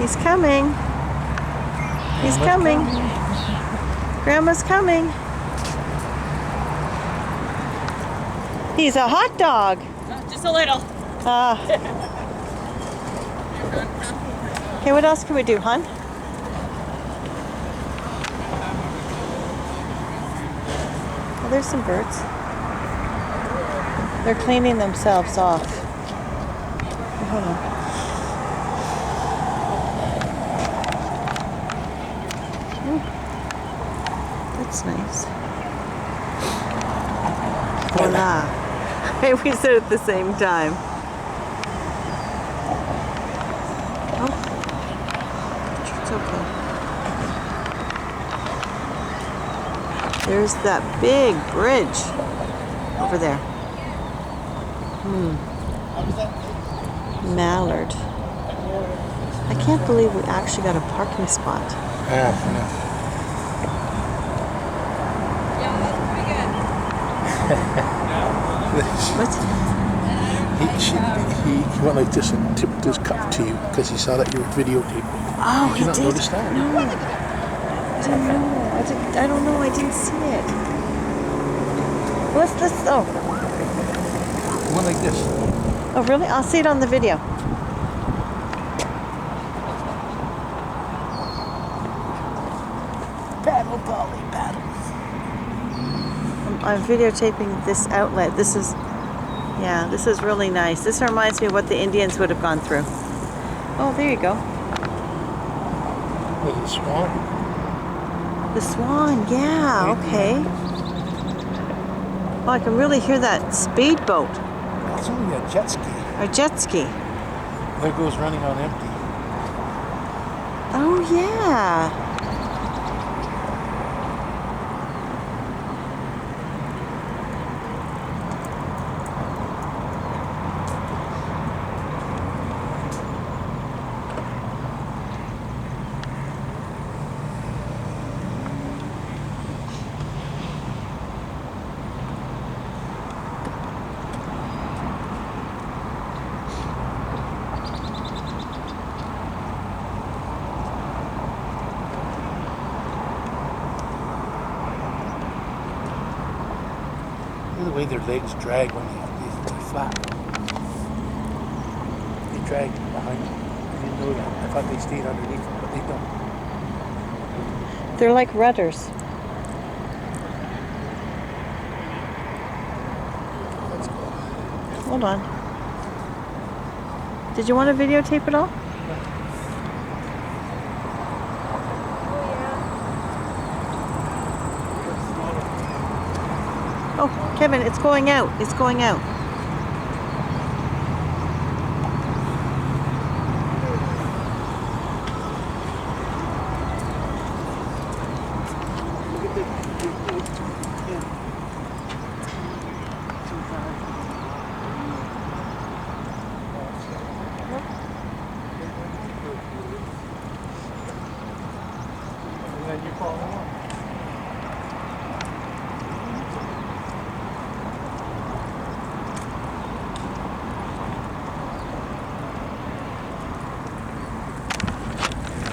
He's coming. He's coming. Grandma's coming. He's a hot dog. Just a little. Okay, what else can we do, hon? Oh, there's some birds. They're cleaning themselves off. Hold on. That's nice. Voila. Maybe we said it at the same time. Oh, it's okay. There's that big bridge over there. Mallard. I can't believe we actually got a parking spot. Yeah, What? He went like this and tipped his cup to you because he saw that you were videotaping. Oh, Did you not notice that? No. I didn't know. I don't know. I didn't see it. Let's oh. He went like this. Oh, really? I'll see it on the video. Paddle, Polly, paddle. I'm videotaping this outlet. This is really nice. This reminds me of what the Indians would have gone through. Oh, there you go. Was it swan? The swan, yeah, okay. Oh, I can really hear that speedboat. It's only a jet ski. Or jet ski. There goes running on empty. Oh, yeah. Look at the way their legs drag when they're flat. They drag behind them. I didn't know that. I thought they stayed underneath them, but they don't. They're like rudders. Let's go. Hold on. Did you want to videotape it all? Oh, Kevin, it's going out. It's going out.